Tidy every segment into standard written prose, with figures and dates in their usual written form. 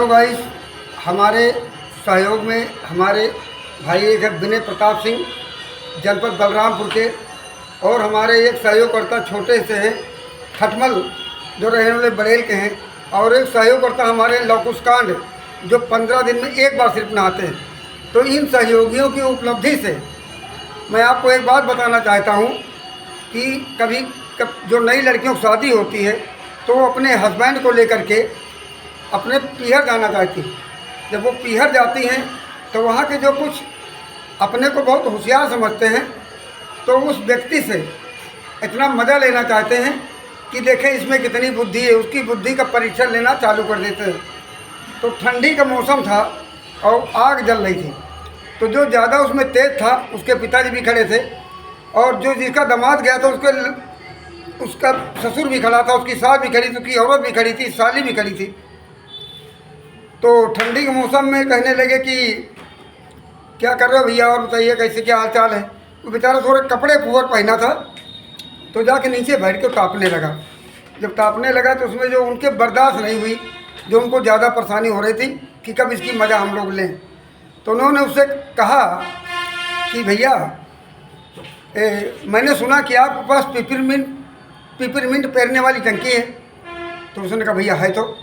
Hello guys, हमारे सहयोग में हमारे भाई एक विनय प्रताप सिंह जनपद बलरामपुर के, और हमारे एक सहयोगकर्ता छोटे से हैं खटमल जो रहने वाले बड़ेल के हैं, और एक सहयोगकर्ता हमारे लौकुश कांड जो 15 दिन में एक बार सिर्फ नहाते हैं। तो इन सहयोगियों की उपलब्धि से मैं आपको एक बात बताना चाहता हूँ कि कभी जो नई लड़कियों की शादी होती है तो वो अपने हस्बैंड को लेकर के अपने पीहर जाना चाहती हैं। जब वो पीहर जाती हैं तो वहाँ के जो कुछ अपने को बहुत होशियार समझते हैं तो उस व्यक्ति से इतना मज़ा लेना चाहते हैं कि देखें इसमें कितनी बुद्धि है, उसकी बुद्धि का परीक्षण लेना चालू कर देते हैं। तो ठंडी का मौसम था और आग जल रही थी, तो जो ज़्यादा उसमें तेज़ था उसके पिताजी भी खड़े थे, और जो जिसका दामाद गया था उसका ससुर भी खड़ा था, उसकी सास भी खड़ी थी, उसकी औरत भी खड़ी थी, साली भी खड़ी थी। तो ठंडी के मौसम में कहने लगे कि क्या कर रहे हो भैया, और बताइए कैसे क्या हाल चाल है। वो बेचारा थोड़े कपड़े पुअर पहना था, तो जाके नीचे बैठ के तापने लगा। जब तापने लगा तो उसमें जो उनके बर्दाश्त नहीं हुई, जो उनको ज़्यादा परेशानी हो रही थी कि कब इसकी मज़ा हम लोग लें, तो उन्होंने उससे कहा कि भैया मैंने सुना कि आपके पास पिपरमिंट पेरने वाली टंकी है। तो उसने कहा भैया है तो,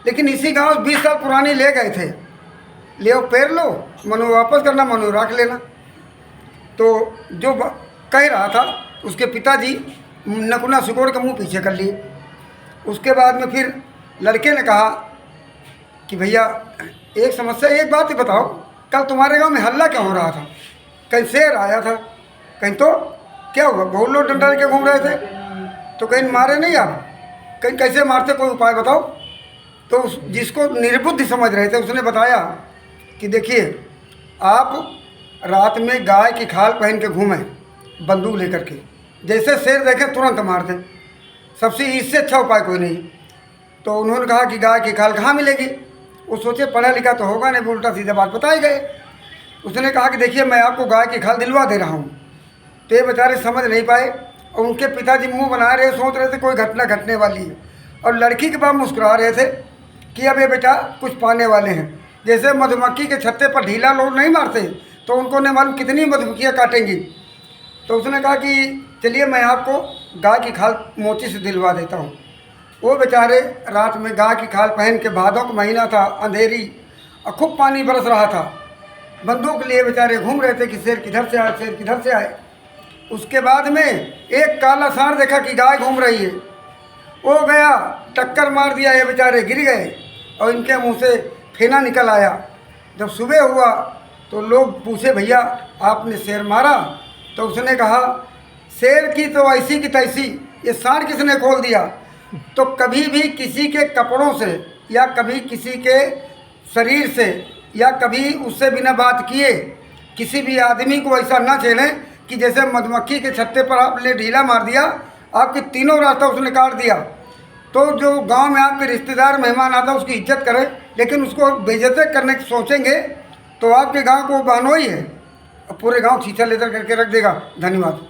लेकिन इसी गांव 20 साल पुरानी ले गए थे, ले पेर लो, मनो वापस करना, मनो रख लेना। तो जो कह रहा था उसके पिताजी नकुना सिकोड़ के मुंह पीछे कर लिए। उसके बाद में फिर लड़के ने कहा कि भैया एक समस्या, एक बात ही बताओ, कल तुम्हारे गांव में हल्ला क्या हो रहा था? कहीं शेर आया था, कहीं तो क्या हुआ, बहुत लोग डंडा लेके घूम रहे थे, तो कहीं मारे नहीं आप? कहीं कैसे मारते, कोई उपाय बताओ। तो जिसको निर्बुद्धि समझ रहे थे उसने बताया कि देखिए, आप रात में गाय की खाल पहन के घूमें बंदूक लेकर के, जैसे शेर देखें तुरंत मार दें, सबसे इससे अच्छा उपाय कोई नहीं। तो उन्होंने कहा कि गाय की खाल कहाँ मिलेगी? वो सोचे पढ़ा लिखा तो होगा नहीं, उल्टा सीधा बात बताए गए। उसने कहा कि देखिए मैं आपको गाय की खाल दिलवा दे रहा हूँ। तो ये बेचारे समझ नहीं पाए, और उनके पिताजी मुंह बना रहे, सोच रहे थे कोई घटना घटने वाली है, और लड़की के पास मुस्कुरा रहे थे कि अब ये बेटा कुछ पाने वाले हैं। जैसे मधुमक्खी के छत्ते पर ढीला लोग नहीं मारते, तो उनको नहीं मालूम कितनी मधुमक्खियाँ काटेंगी। तो उसने कहा कि चलिए मैं आपको गाय की खाल मोची से दिलवा देता हूँ। वो बेचारे रात में गाय की खाल पहन के, भादों का महीना था, अंधेरी और खूब पानी बरस रहा था, बंदूक लिए बेचारे घूम रहे थे कि शेर किधर से आए, शेर किधर से आए। उसके बाद में एक काला सांड देखा कि गाय घूम रही है, वो गया टक्कर मार दिया, ये बेचारे गिर गए और इनके मुंह से फेना निकल आया। जब सुबह हुआ तो लोग पूछे भैया आपने शेर मारा? तो उसने कहा शेर की तो ऐसी की तैसी, ये सांड किसने खोल दिया? तो कभी भी किसी के कपड़ों से या कभी किसी के शरीर से या कभी उससे बिना बात किए किसी भी आदमी को ऐसा ना छेड़ें कि जैसे मधुमक्खी के छत्ते पर आपने ढीला मार दिया, आपके तीनों रास्ता उसने काट दिया। तो जो गांव में आपके रिश्तेदार मेहमान आता उसकी इज्जत करें, लेकिन उसको बेइज्जत करने की सोचेंगे तो आपके गांव को बहनोई है, पूरे गांव छीछा लेकर करके रख देगा। धन्यवाद।